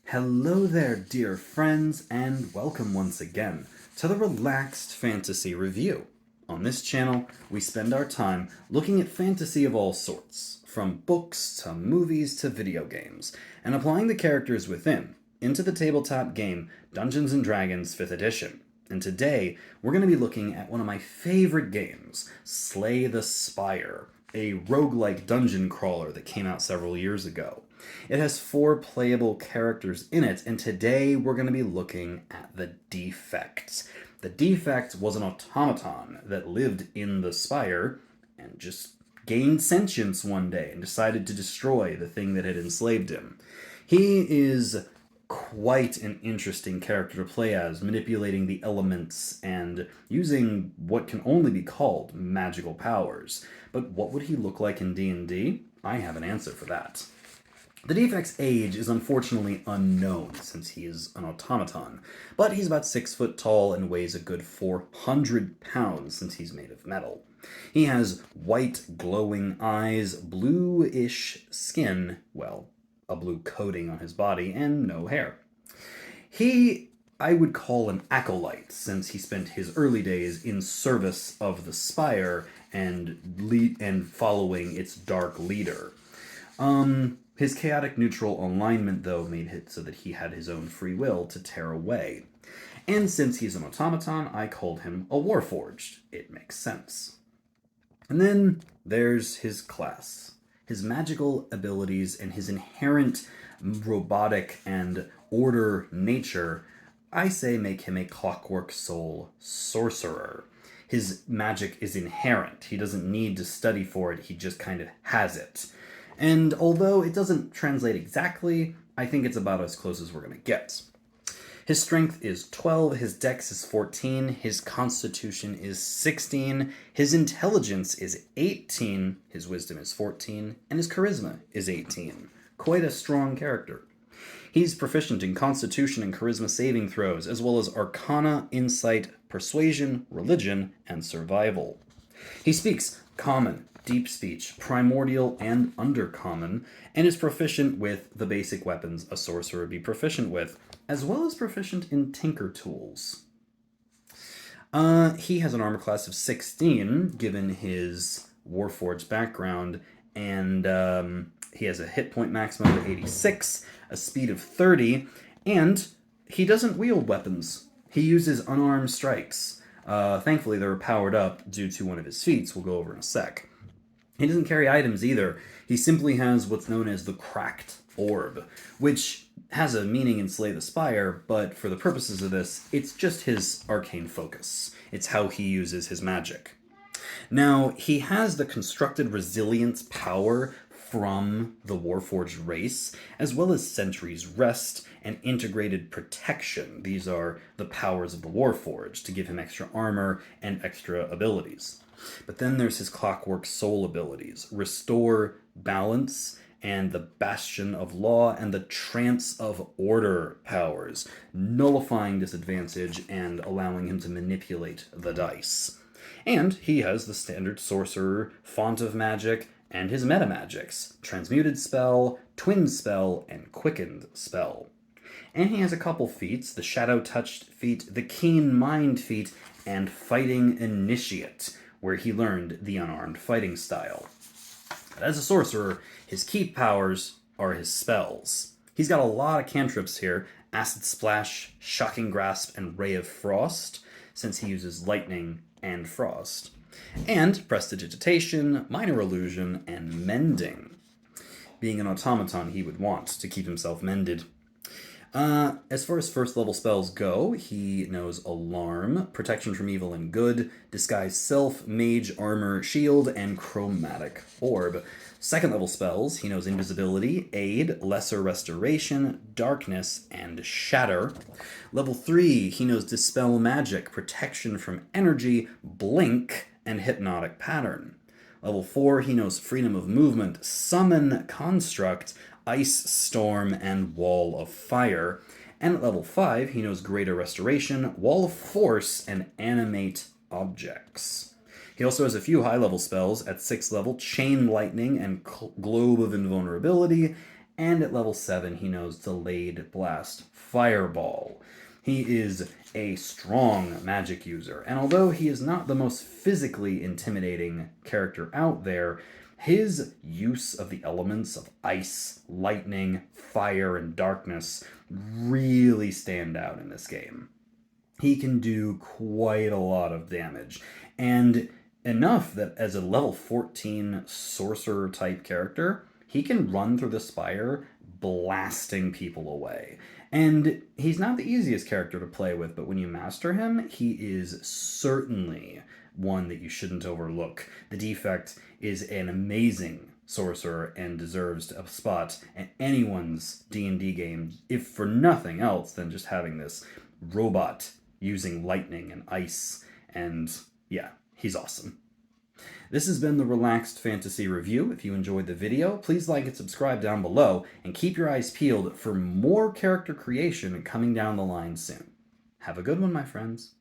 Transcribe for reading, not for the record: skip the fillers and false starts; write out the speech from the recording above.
Hello there, dear friends, and welcome once again to the Relaxed Fantasy Review. On this channel, we spend our time looking at fantasy of all sorts, from books to movies to video games, and applying the characters within into the tabletop game Dungeons & Dragons 5th Edition. And today, we're going to be looking at one of my favorite games, Slay the Spire, a roguelike dungeon crawler that came out several years ago. It has 4 playable characters in it, and today we're going to be looking at the Defect. The Defect was an automaton that lived in the Spire and just gained sentience one day and decided to destroy the thing that had enslaved him. He is quite an interesting character to play as, manipulating the elements and using what can only be called magical powers. But what would he look like in D&D? I have an answer for that. The Defect's age is unfortunately unknown since he is an automaton, but he's about 6 foot tall and weighs a good 400 pounds since he's made of metal. He has white glowing eyes, bluish skin, well, a blue coating on his body, and no hair. I would call an acolyte, since he spent his early days in service of the Spire and following its dark leader. His chaotic neutral alignment, though, made it so that he had his own free will to tear away. And since he's an automaton, I called him a warforged. It makes sense. And then there's his class. His magical abilities and his inherent robotic and order nature, I say, make him a clockwork soul sorcerer. His magic is inherent. He doesn't need to study for it, he just kind of has it. And although it doesn't translate exactly, I think it's about as close as we're going to get. His strength is 12, his dex is 14, his constitution is 16, his intelligence is 18, his wisdom is 14, and his charisma is 18. Quite a strong character. He's proficient in constitution and charisma saving throws, as well as arcana, insight, persuasion, religion, and survival. He speaks common, deep speech, primordial, and undercommon, and is proficient with the basic weapons a sorcerer would be proficient with, as well as proficient in tinker tools. He has an armor class of 16, given his warforged background, and he has a hit point maximum of 86, a speed of 30, and he doesn't wield weapons. He uses unarmed strikes. Thankfully, they're powered up due to one of his feats we'll go over in a sec. He doesn't carry items either. He simply has what's known as the Cracked Orb, which has a meaning in Slay the Spire, but for the purposes of this, it's just his arcane focus. It's how he uses his magic. Now, he has the constructed resilience power from the Warforged race, as well as Sentry's Rest and Integrated Protection. These are the powers of the Warforged to give him extra armor and extra abilities. But then there's his Clockwork Soul abilities, Restore Balance, and the Bastion of Law, and the Trance of Order powers, nullifying disadvantage and allowing him to manipulate the dice. And he has the standard Sorcerer, Font of Magic, and his meta magics, Transmuted Spell, Twin Spell, and Quickened Spell. And he has a couple feats, the Shadow Touched feat, the Keen Mind feat, and Fighting Initiate, where he learned the unarmed fighting style. As a sorcerer, his key powers are his spells. He's got a lot of cantrips here, Acid Splash, Shocking Grasp, and Ray of Frost, since he uses lightning and frost. And Prestidigitation, Minor Illusion, and Mending. Being an automaton, he would want to keep himself mended. As far as first level spells go, he knows Alarm, Protection from Evil and Good, Disguise Self, Mage Armor, Shield, and Chromatic Orb. Second level spells, he knows Invisibility, Aid, Lesser Restoration, Darkness, and Shatter. Level 3, he knows Dispel Magic, Protection from Energy, Blink, and Hypnotic Pattern. Level 4, he knows Freedom of Movement, Summon Construct, Ice Storm, and Wall of Fire. And at level 5, he knows Greater Restoration, Wall of Force, and Animate Objects. He also has a few high-level spells at 6th level, Chain Lightning and Globe of Invulnerability, and at level 7 he knows Delayed Blast Fireball. He is a strong magic user, and although he is not the most physically intimidating character out there, his use of the elements of ice, lightning, fire, and darkness really stand out in this game. He can do quite a lot of damage, and enough that as a level 14 sorcerer type character, he can run through the Spire blasting people away. And he's not the easiest character to play with, but when you master him, he is certainly one that you shouldn't overlook. The Defect is an amazing sorcerer and deserves a spot in anyone's D&D game, if for nothing else than just having this robot using lightning and ice, and yeah, he's awesome. This has been the Relaxed Fantasy Review. If you enjoyed the video, please like and subscribe down below, and keep your eyes peeled for more character creation coming down the line soon. Have a good one, my friends.